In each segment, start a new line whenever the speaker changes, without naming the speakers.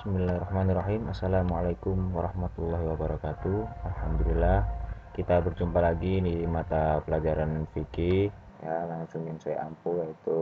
Bismillahirrahmanirrahim. Assalamualaikum warahmatullahi wabarakatuh. Alhamdulillah kita berjumpa lagi di mata pelajaran fikih ya, langsung yang saya ampu yaitu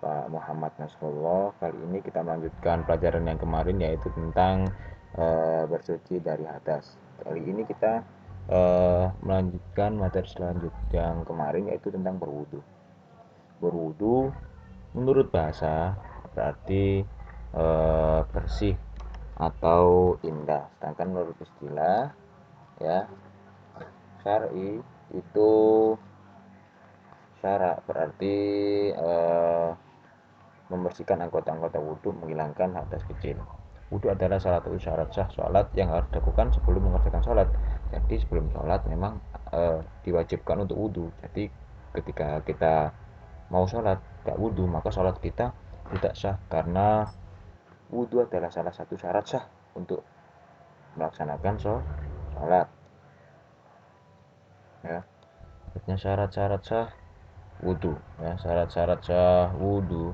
Pak Muhammad Nasrullah. Kali ini kita melanjutkan pelajaran yang kemarin yaitu tentang bersuci dari hadas. Kali ini kita melanjutkan materi selanjutnya yang kemarin yaitu tentang berwudu. Berwudu menurut bahasa berarti bersih atau indah, sedangkan menurut istilah ya syar'i itu syarak berarti membersihkan anggota-anggota wudhu, menghilangkan hadas kecil. Wudhu adalah salah satu syarat sah sholat yang harus dilakukan sebelum mengerjakan sholat. Jadi sebelum sholat memang diwajibkan untuk wudhu. Jadi ketika kita mau sholat gak wudhu, maka sholat kita tidak sah, karena wudhu adalah salah satu syarat sah untuk melaksanakan sholat ya. Syarat-syarat sah wudhu ya, syarat-syarat sah wudhu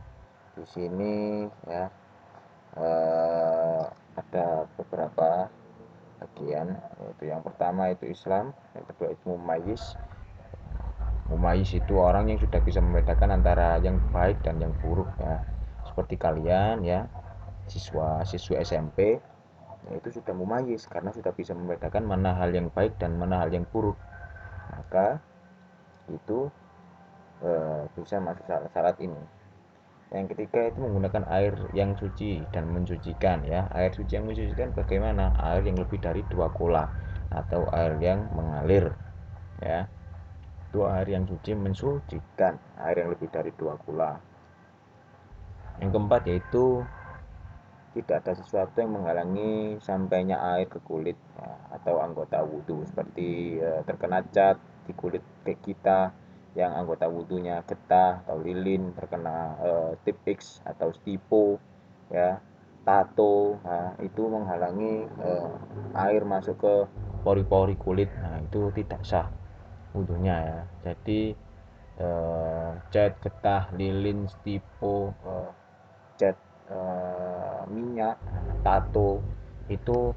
di sini ya ada beberapa bagian, yaitu yang pertama itu Islam, yang kedua itu mumayyiz. Mumayyiz itu orang yang sudah bisa membedakan antara yang baik dan yang buruk ya, seperti kalian ya, siswa SMP, yaitu sudah mumayyiz karena sudah bisa membedakan mana hal yang baik dan mana hal yang buruk, maka itu bisa masuk syarat ini. Yang ketiga itu menggunakan air yang suci dan mensucikan ya. Air suci yang mensucikan bagaimana? Air yang lebih dari 2 kola atau air yang mengalir ya. Itu air yang suci mensucikan, air yang lebih dari 2 kola. Yang keempat yaitu tidak ada sesuatu yang menghalangi sampainya air ke kulit ya, atau anggota wudhu, seperti terkena cat di kulit kita yang anggota wudhunya getah atau lilin, terkena tip X atau stipo ya, tato, nah, itu menghalangi air masuk ke pori-pori kulit. Nah itu tidak sah wudhunya ya. Jadi cat, getah, lilin, stipo, cat minyak, tato itu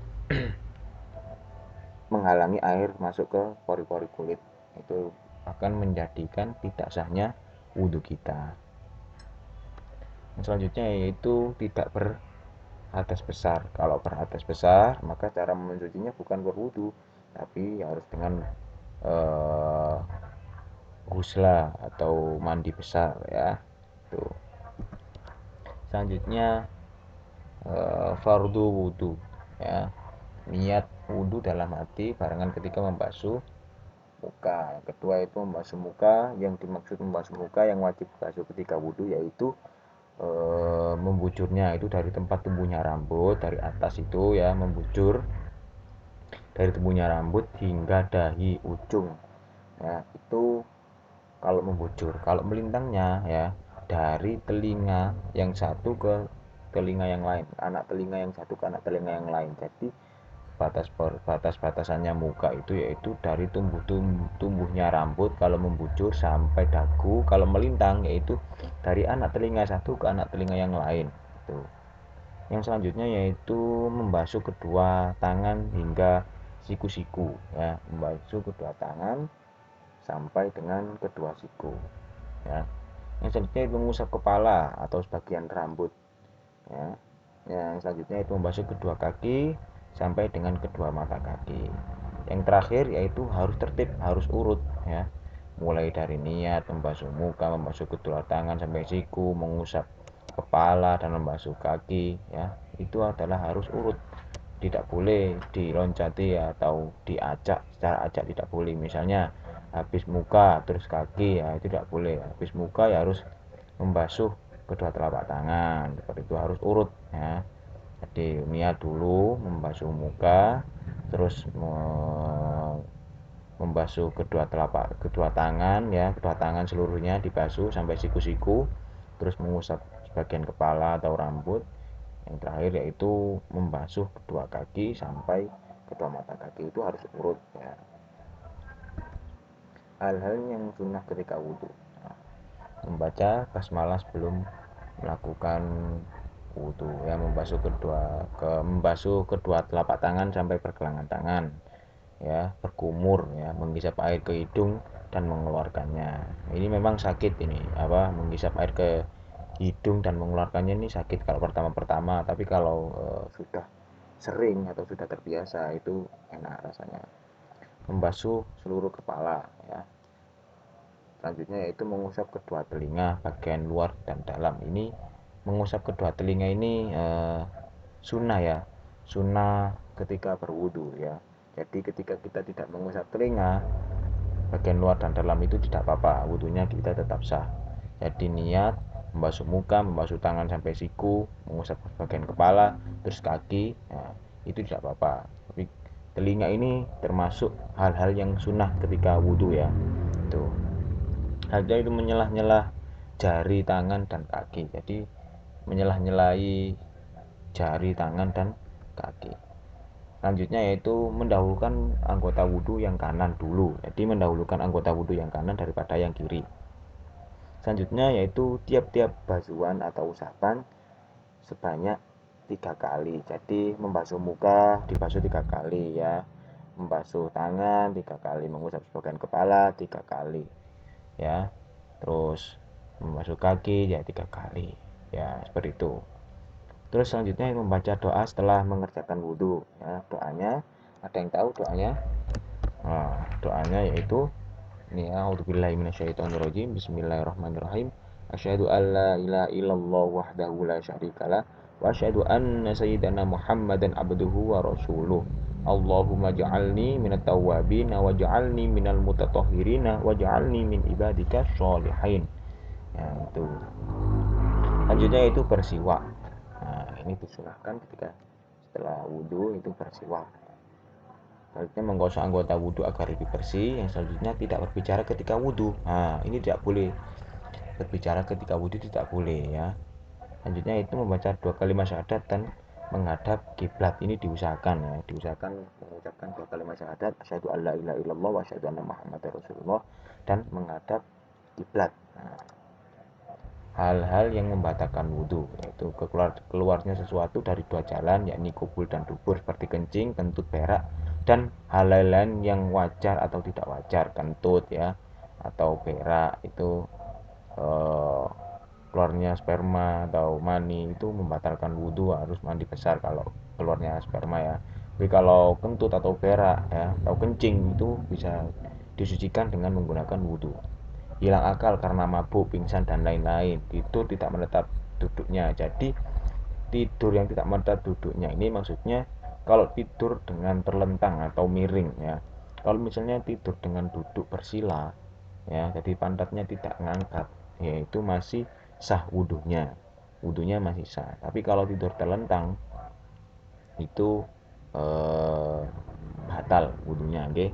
menghalangi air masuk ke pori-pori kulit, itu akan menjadikan tidak sahnya wudhu kita. Yang selanjutnya yaitu tidak berhadas besar. Kalau berhadas besar maka cara mencucinya bukan berwudhu, tapi harus dengan ghusla atau mandi besar ya. Tuh. Selanjutnya fardu wudhu ya, niat wudhu dalam hati barengan ketika membasuh muka. Yang kedua itu membasuh muka. Yang dimaksud membasuh muka yang wajib basuh ketika wudhu yaitu membujurnya itu dari tempat tumbuhnya rambut, dari atas itu ya, membujur dari tumbuhnya rambut hingga dahi ujung ya, itu kalau membujur. Kalau melintangnya ya dari telinga yang satu ke telinga yang lain, anak telinga yang satu ke anak telinga yang lain. Jadi batas-batasannya muka itu yaitu dari tumbuhnya rambut kalau membujur sampai dagu. Kalau melintang yaitu dari anak telinga satu ke anak telinga yang lain itu. Yang selanjutnya yaitu membasuh kedua tangan hingga siku-siku ya, membasuh kedua tangan sampai dengan kedua siku ya. Yang selanjutnya itu mengusap kepala atau sebagian rambut ya. Yang selanjutnya itu membasuh kedua kaki sampai dengan kedua mata kaki. Yang terakhir yaitu harus tertib, harus urut ya, mulai dari niat membasuh muka, membasuh kedua tangan sampai siku, mengusap kepala dan membasuh kaki ya, itu adalah harus urut. Tidak boleh diloncati atau diacak, secara acak tidak boleh. Misalnya habis muka terus kaki ya, itu tidak boleh. Habis muka ya harus membasuh kedua telapak tangan, seperti itu, harus urut ya. Jadi niat dulu membasuh muka, terus membasuh kedua tangan ya, kedua tangan seluruhnya dibasuh sampai siku-siku, terus mengusap sebagian kepala atau rambut. Yang terakhir yaitu membasuh kedua kaki sampai kedua mata kaki, itu harus urut ya. Hal-hal yang sunnah ketika wudhu, membaca basmalah sebelum melakukan wudu ya, membasuh kedua telapak tangan sampai pergelangan tangan ya, berkumur ya, menghisap air ke hidung dan mengeluarkannya. Ini memang sakit, ini apa, menghisap air ke hidung dan mengeluarkannya ini sakit kalau pertama-pertama, tapi kalau sudah sering atau sudah terbiasa itu enak rasanya. Membasuh seluruh kepala ya. Selanjutnya yaitu mengusap kedua telinga bagian luar dan dalam. Ini mengusap kedua telinga ini sunnah ya, sunnah ketika berwudu ya. Jadi ketika kita tidak mengusap telinga bagian luar dan dalam itu tidak apa-apa, wudunya kita tetap sah. Jadi niat membasuh muka, membasuh tangan sampai siku, mengusap bagian kepala, terus kaki, ya, itu tidak apa-apa. Tapi telinga ini termasuk hal-hal yang sunnah ketika wudhu ya. Itu ada itu menyelah-nyelah jari tangan dan kaki. Jadi menyelah-nyelahi jari tangan dan kaki. Selanjutnya yaitu mendahulukan anggota wudhu yang kanan dulu. Jadi mendahulukan anggota wudhu yang kanan daripada yang kiri. Selanjutnya yaitu tiap-tiap basuhan atau usapan sebanyak 3 kali. Jadi membasuh muka dibasuh 3 kali ya, membasuh tangan 3 kali, mengusap sebagian kepala 3 kali ya, terus membasuh kaki ya 3 kali ya, seperti itu. Terus selanjutnya membaca doa setelah mengerjakan wudhu ya. Doanya ada yang tahu doanya? Nah, doanya yaitu ini ya, a'udzubillahi minasyaitonirrajim, bismillahirrahmanirrahim, asyhadu alla ilaha illallah wahdahu la syarikalah wa asyhadu anna sayyidana muhammadan abduhu wa rasuluh, Allahumma ja'alni minat tawwabin wa ja'alni minal mutatahhirin wa ja'alni min ibadika sholihin ya, itu. Selanjutnya itu bersiwak. Nah, ini disunahkan ketika setelah wudhu itu bersiwak. Selanjutnya menggosok anggota wudhu agar lebih bersih. Yang selanjutnya tidak berbicara ketika wudhu. Nah, ini tidak boleh berbicara ketika wudhu, tidak boleh ya. Selanjutnya itu membaca 2 kalimat syahadat dan menghadap kiblat. Ini diusahakan ya, diusahakan mengucapkan 2 kalimat syahadat, asyhadu alla ilaha illallah wa asyhadu anna muhammadar rasulullah, dan menghadap kiblat. Nah, hal-hal yang membatalkan wudhu yaitu keluarnya sesuatu dari 2 jalan, yakni kubul dan dubur, seperti kencing, kentut, berak, dan hal lain yang wajar atau tidak wajar. Kentut ya atau berak itu eh, keluarnya sperma atau mani itu membatalkan wudhu, harus mandi besar kalau keluarnya sperma ya. Tapi kalau kentut atau berak ya atau kencing itu bisa disucikan dengan menggunakan wudhu. Hilang akal karena mabuk, pingsan, dan lain-lain, itu tidak menetap duduknya. Jadi tidur yang tidak menetap duduknya ini maksudnya kalau tidur dengan terlentang atau miring ya. Kalau misalnya tidur dengan duduk bersila ya, jadi pantatnya tidak ngangkat, yaitu masih sah wudhunya, wudhunya masih sah. Tapi kalau tidur terlentang itu eh, batal wudhunya, oke?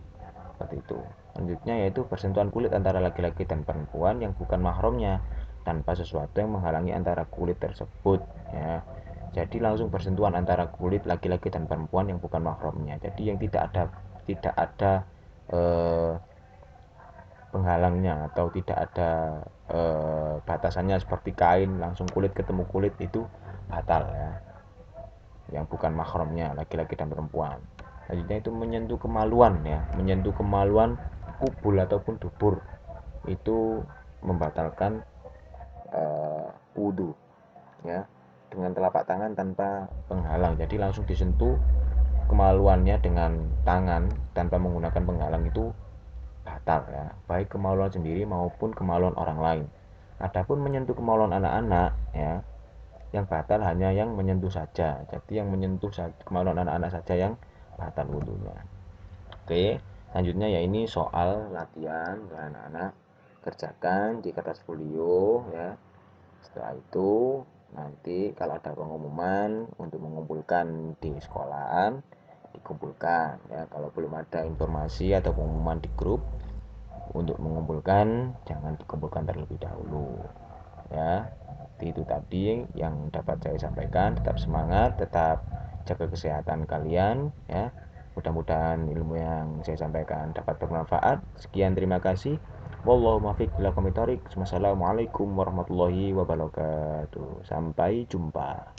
Seperti itu. Selanjutnya yaitu bersentuhan kulit antara laki-laki dan perempuan yang bukan mahramnya tanpa sesuatu yang menghalangi antara kulit tersebut ya. Jadi langsung bersentuhan antara kulit laki-laki dan perempuan yang bukan mahramnya. Jadi yang tidak ada eh, penghalangnya atau tidak ada batasannya seperti kain langsung kulit ketemu kulit, itu batal ya, yang bukan mahramnya laki-laki dan perempuan. Selanjutnya itu menyentuh kemaluan ya, menyentuh kemaluan kubul ataupun dubur itu membatalkan wudhu ya, dengan telapak tangan tanpa penghalang. Jadi langsung disentuh kemaluannya dengan tangan tanpa menggunakan penghalang itu batal ya, baik kemaluan sendiri maupun kemaluan orang lain. Adapun menyentuh kemaluan anak-anak ya, yang batal hanya yang menyentuh saja. Jadi yang menyentuh kemaluan anak-anak saja yang batal wudhunya. Oke, selanjutnya ya ini soal latihan ya anak-anak, kerjakan di kertas folio ya. Setelah itu nanti kalau ada pengumuman untuk mengumpulkan di sekolahan, dikumpulkan ya. Kalau belum ada informasi atau pengumuman di grup untuk mengumpulkan, jangan dikumpulkan terlebih dahulu ya. Itu tadi yang dapat saya sampaikan. Tetap semangat, tetap jaga kesehatan kalian ya. Mudah-mudahan ilmu yang saya sampaikan dapat bermanfaat. Sekian, terima kasih. Wallahu muwaffiq ila aqwamit thoriq. Wassalamualaikum warahmatullahi wabarakatuh. Sampai jumpa.